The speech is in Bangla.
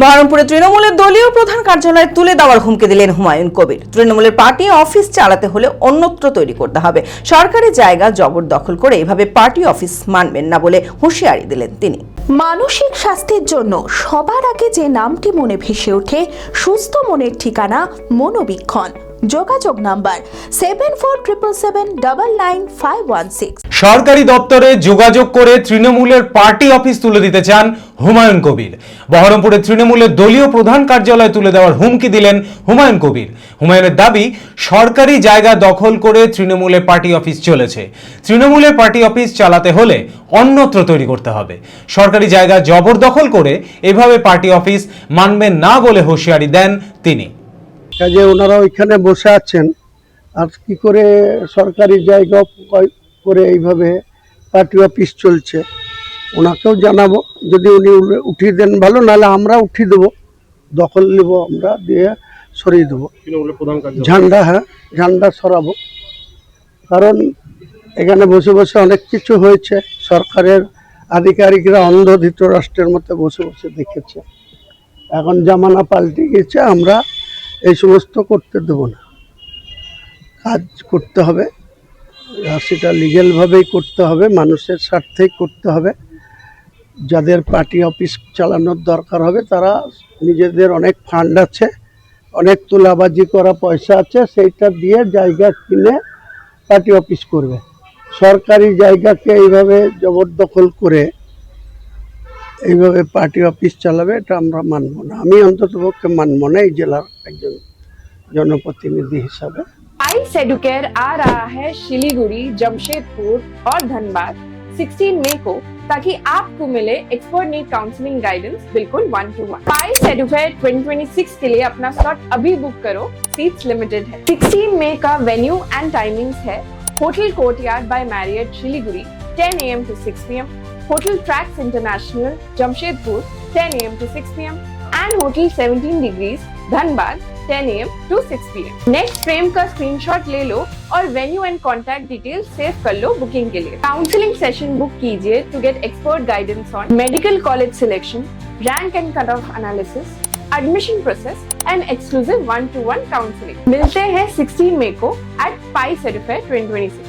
বহরমপুরে তৃণমূলের দলীয় প্রধান কার্যালয় তুলে দেওয়ার হুমকি দিলেন হুমায়ুন কবির। তৃণমূলের পার্টি অফিস চালাতে হলে অন্যত্র তৈরি করতে হবে, সরকারি জায়গা জবরদখল করে এভাবে পার্টি অফিস মানবেন না বলে হুঁশিয়ারি দিলেন তিনি। মানসিক স্বাস্থ্যের জন্য সবার আগে যে নামটি মনে ভেসে ওঠে, সুস্থ মনের ঠিকানা মনোবীক্ষণ। যোগাযোগ নাম্বার 7477799516। সরকারি দপ্তরে যোগাযোগ করে তৃণমূলের পার্টি অফিস তুলে দিতে চান হুমায়ুন কবির। বহরমপুরে তৃণমূলের দলীয় প্রধান কার্যালয় তুলে দেওয়ার হুমকি দিলেন হুমায়ুন কবির। হুমায়ুনের দাবি, সরকারি জায়গা দখল করে তৃণমূলের পার্টি অফিস চলেছে। তৃণমূলের পার্টি অফিস চালাতে হলে অন্যত্র তৈরি করতে হবে, সরকারি জায়গা জবরদখল করে এভাবে পার্টি অফিস মানবেন না বলে হুঁশিয়ারি দেন তিনি। কাজে ওনারা ওইখানে বসে আছেন, আর কি করে সরকারি জায়গা করে এইভাবে পার্টি অফিস চলছে, ওনাকেও জানাবো। যদি উনি উঠিয়ে দেন ভালো, নাহলে আমরা উঠিয়ে দেবো, দখল নেব আমরা, দিয়ে সরিয়ে দেবো ঝান্ডা। ঝান্ডা সরাবো, কারণ এখানে বসে বসে অনেক কিছু হয়েছে। সরকারের আধিকারিকরা অন্ধ ধৃতরাষ্ট্রের মতো বসে বসে দেখেছে। এখন জামানা পাল্টে গেছে, আমরা এই সমস্ত করতে দেব না। কাজ করতে হবে, আর সেটা লিগ্যালভাবেই করতে হবে, মানুষের স্বার্থেই করতে হবে। যাদের পার্টি অফিস চালানোর দরকার হবে, তারা নিজেদের অনেক ফান্ড আছে, অনেক তোলাবাজি করা পয়সা আছে, সেইটা দিয়ে জায়গা কিনে পার্টি অফিস করবে। সরকারি জায়গাকে এইভাবে জবরদখল করে এইভাবে পার্টি অফিস চালাবে, এটা আমরা মানব না। আমি অন্ততপক্ষে মানব না, এই জেলার একজন জনপ্রতিনিধি হিসাবে। पाइस एडुकेयर आ रहा है शिलीगुड़ी, जमशेदपुर और धनबाद 16 मई को, ताकि आपको मिले एक्सपर्ट नीड काउंसलिंग गाइडेंस बिल्कुल 1-to-1। पाइस एडुकेयर 2026 के लिए अपना स्लॉट अभी बुक करो, सीट्स लिमिटेड है। 16 मई का वेन्यू एंड टाइमिंग्स है hotel courtyard by Marriott Siliguri 10 AM to 6 PM, hotel Tracks International Jamshedpur 10 AM to 6 PM and hotel 17 degrees Dhanbad 10 AM to 6 PM। Next frame का स्क्रीनशॉट ले लो और venue and contact detail save कर लो बुकिंग के लिए। काउंसलिंग सेशन बुक कीजिए to get expert guidance on medical college selection, rank and cut of analysis, admission process and exclusive 1-to-1 counselling. मिलते हैं 16 मई को एट पाइस एडुफेयर 2026।